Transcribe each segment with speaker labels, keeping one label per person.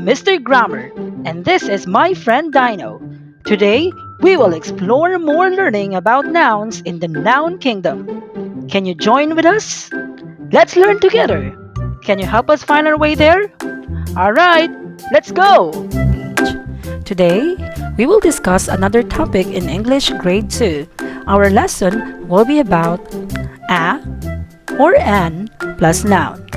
Speaker 1: Mr. Grammar, and this is my friend Dino. Today, we will explore more learning about nouns in the noun kingdom. Can you join with us? Let's learn together. Can you help us find our way there? Alright, let's go!
Speaker 2: Today, we will discuss another topic in English Grade 2. Our lesson will be about a or an plus noun.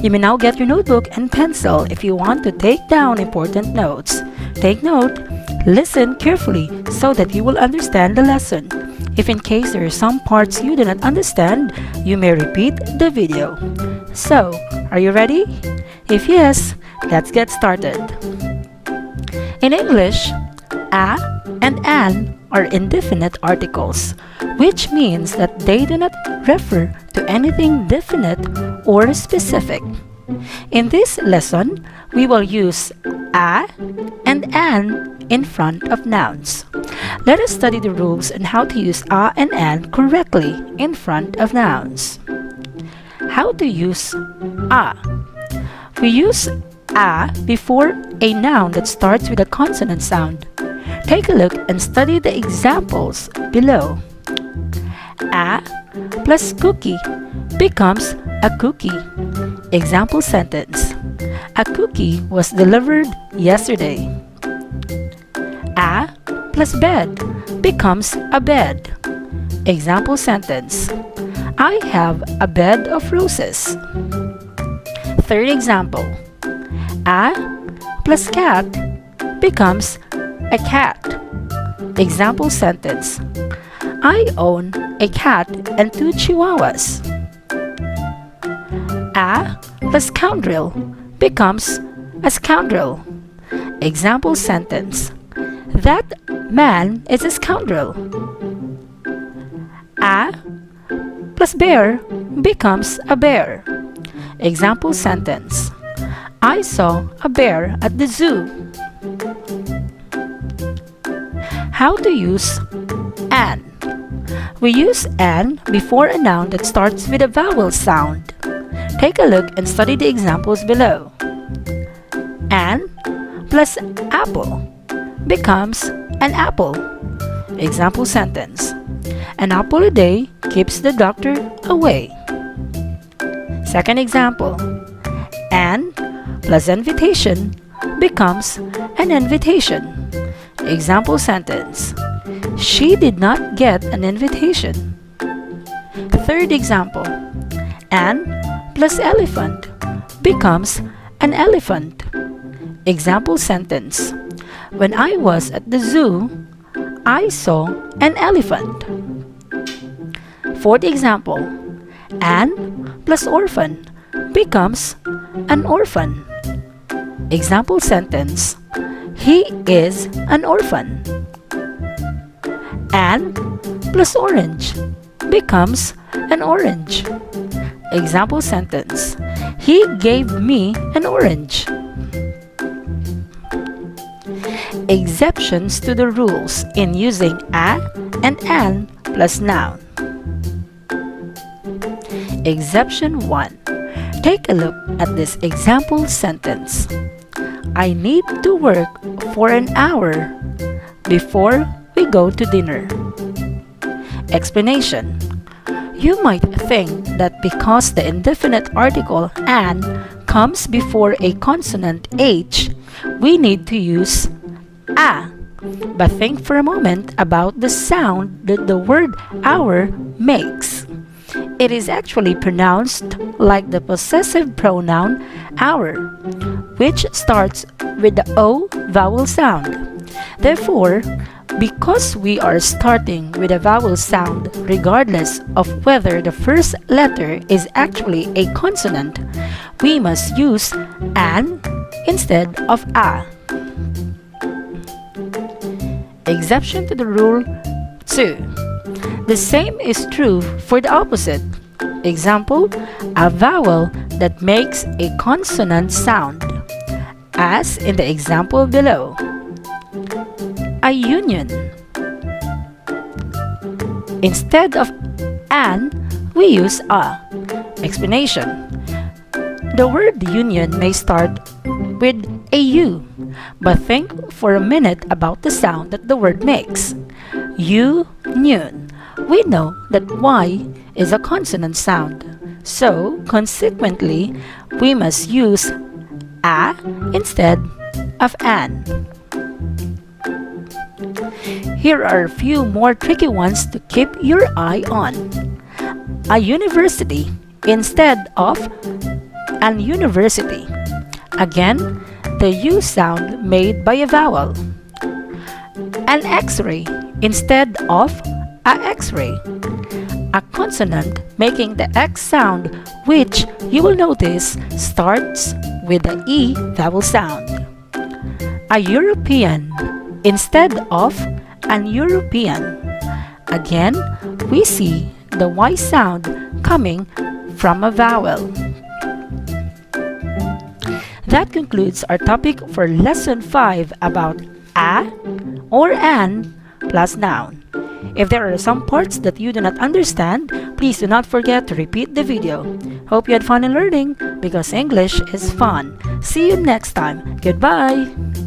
Speaker 2: You may now get your notebook and pencil if you want to take down important notes. Take note, listen carefully so that you will understand the lesson. If in case there are some parts you do not understand, you may repeat the video. So, are you ready? If yes, let's get started. In English, a and an are indefinite articles, which means that they do not refer to anything definite or specific. In this lesson, we will use a and an in front of nouns. Let us study the rules on how to use a and an correctly in front of nouns. How to use a. We use a before a noun that starts with a consonant sound. Take a look and study the examples below. A plus cookie becomes a cookie. Example sentence. A cookie was delivered yesterday. A plus bed becomes a bed. Example sentence. I have a bed of roses. Third example. A plus cat becomes a cat. Example sentence. I own a cat and 2 chihuahuas. A plus scoundrel becomes a scoundrel. Example sentence. That man is a scoundrel. A plus bear becomes a bear. Example sentence. I saw a bear at the zoo. How to use an. We use an before a noun that starts with a vowel sound. Take a look and study the examples below. An plus apple becomes an apple. Example sentence. An apple a day keeps the doctor away. Second example. An plus invitation becomes an invitation. Example sentence. She did not get an invitation. Third example. An plus elephant becomes an elephant. Example sentence. When I was at the zoo, I saw an elephant. Fourth example. An plus orphan becomes an orphan. Example sentence. He is an orphan. An plus orange becomes an orange. Example sentence. He gave me an orange. Exceptions to the rules in using a and an plus noun. Exception 1. Take a look at this example sentence. I need to work for an hour before we go to dinner. Explanation. You might think that because the indefinite article an comes before a consonant h, we need to use a. But think for a moment about the sound that the word hour makes. It is actually pronounced like the possessive pronoun our, which starts with the O vowel sound. Therefore, because we are starting with a vowel sound regardless of whether the first letter is actually a consonant, we must use an instead of a. Exception to the rule 2. The same is true for the opposite. Example, a vowel that makes a consonant sound, as in the example below. A union. Instead of an, we use a. Explanation. The word union may start with a U. But think for a minute about the sound that the word makes. Union. We know that Y is a consonant sound. So, consequently, we must use a instead of an. Here are a few more tricky ones to keep your eye on. A university instead of an university. Again, the U sound made by a vowel. An X-ray instead of a X-ray. A consonant making the X sound, which you will notice starts with the E vowel sound. A European instead of an European. Again, we see the Y sound coming from a vowel. That concludes our topic for Lesson 5 about a or an plus noun. If there are some parts that you do not understand, please do not forget to repeat the video. Hope you had fun in learning because English is fun. See you next time. Goodbye!